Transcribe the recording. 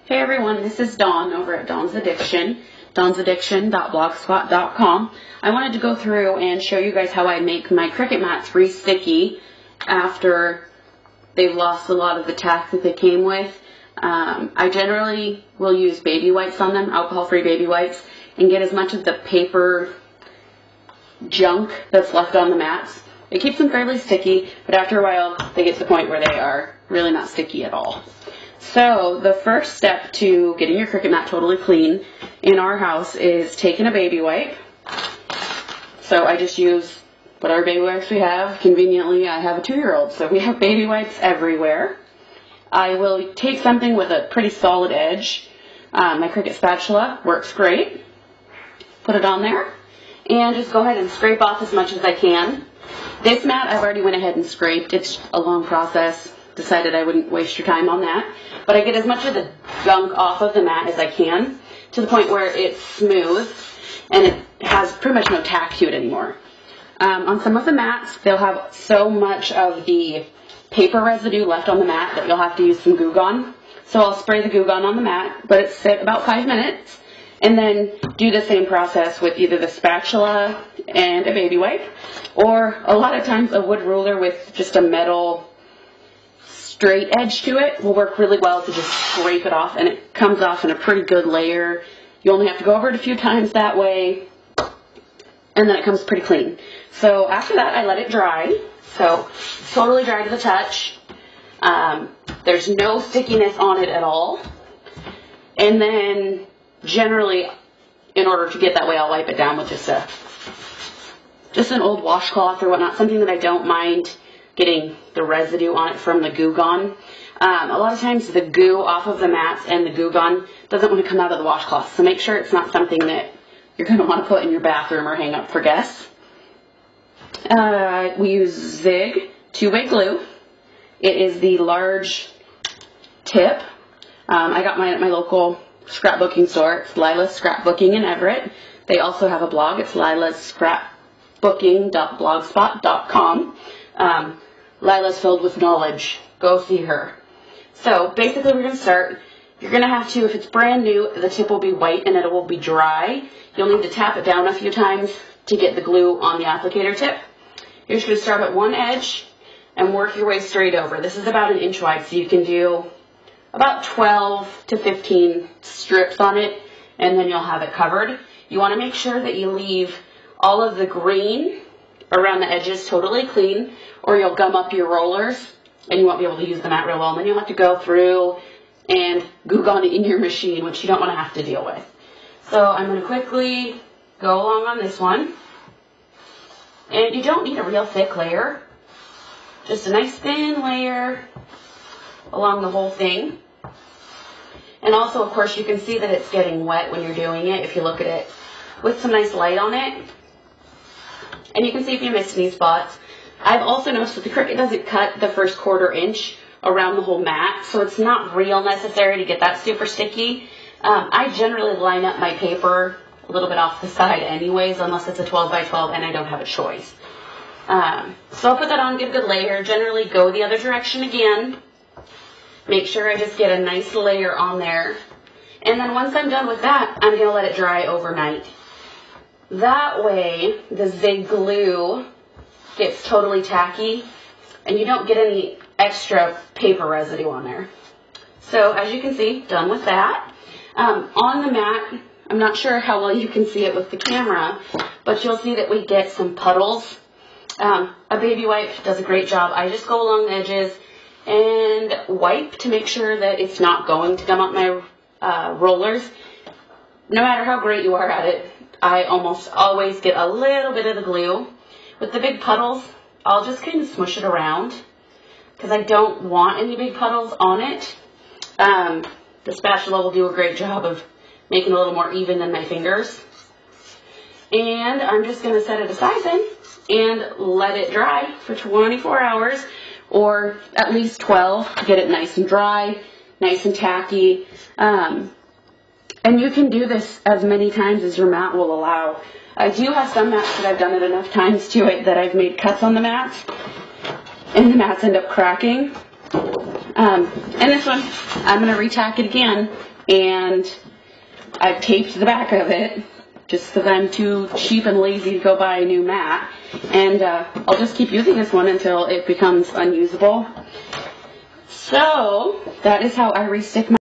Hey everyone, this is Dawn over at Dawn's Addiction, dawnsaddiction.blogspot.com. I wanted to go through and show you guys how I make my Cricut mats re-sticky after they've lost a lot of the tack that they came with. I generally will use baby wipes on them, alcohol-free baby wipes, and get as much of the paper junk that's left on the mats. It keeps them fairly sticky, but after a while they get to the point where they are really not sticky at all. So the first step to getting your Cricut mat totally clean in our house is taking a baby wipe. So I just use whatever baby wipes we have. Conveniently, I have a 2-year-old, so we have baby wipes everywhere. I will take something with a pretty solid edge. My Cricut spatula works great. Put it on there and just go ahead and scrape off as much as I can. This mat I've already went ahead and scraped. It's a long process. Decided I wouldn't waste your time on that. But I get as much of the gunk off of the mat as I can to the point where it's smooth and it has pretty much no tack to it anymore. On some of the mats, they'll have so much of the paper residue left on the mat that you'll have to use some Goo Gone. So I'll spray the Goo Gone on the mat, let it sit about 5 minutes, and then do the same process with either the spatula and a baby wipe, or a lot of times a wood ruler with just a metal straight edge to it will work really well to just scrape it off, and it comes off in a pretty good layer. You only have to go over it a few times that way, and then it comes pretty clean. So after that, I let it dry. So it's totally dry to the touch. There's no stickiness on it at all. And then generally, in order to get that way, I'll wipe it down with just an old washcloth or whatnot, something that I don't mind getting the residue on it from the Goo Gone. A lot of times the goo off of the mats and the Goo Gone doesn't want to come out of the washcloth, so make sure it's not something that you're going to want to put in your bathroom or hang up for guests. We use Zig 2-way glue. It is the large tip. I got mine at my local scrapbooking store. It's Lila's Scrapbooking in Everett. They also have a blog. It's lilascrapbooking.blogspot.com. Lila's filled with knowledge. Go see her. So basically we're going to start. You're going to have to, if it's brand new, the tip will be white and it will be dry. You'll need to tap it down a few times to get the glue on the applicator tip. You're just going to start at one edge and work your way straight over. This is about 1 inch wide, so you can do about 12 to 15 strips on it, and then you'll have it covered. You want to make sure that you leave all of the green around the edges totally clean, or you'll gum up your rollers and you won't be able to use the mat real well, and then you'll have to go through and Goo Gone it in your machine, which you don't want to have to deal with. So I'm going to quickly go along on this one, and you don't need a real thick layer, just a nice thin layer along the whole thing. And also, of course, you can see that it's getting wet when you're doing it if you look at it with some nice light on it. And you can see if you missed any spots. I've also noticed that the Cricut doesn't cut the first 1/4 inch around the whole mat, so it's not real necessary to get that super sticky. I generally line up my paper a little bit off the side anyways, unless it's a 12 by 12 and I don't have a choice. So I'll put that on, get a good layer, generally go the other direction again. Make sure I just get a nice layer on there. And then once I'm done with that, I'm going to let it dry overnight. That way, the Zig glue gets totally tacky and you don't get any extra paper residue on there. So as you can see, done with that. On the mat, I'm not sure how well you can see it with the camera, but you'll see that we get some puddles. A baby wipe does a great job. I just go along the edges and wipe to make sure that it's not going to gum up my rollers. No matter how great you are at it, I almost always get a little bit of the glue. With the big puddles, I'll just kind of smush it around because I don't want any big puddles on it. The spatula will do a great job of making it a little more even than my fingers. And I'm just going to set it aside then and let it dry for 24 hours or at least 12 to get it nice and dry, nice and tacky. And you can do this as many times as your mat will allow. I do have some mats that I've done it enough times to it that I've made cuts on the mats, and the mats end up cracking. And this one, I'm going to retack it again and I've taped the back of it just because I'm too cheap and lazy to go buy a new mat. And I'll just keep using this one until it becomes unusable. So that is how I restick my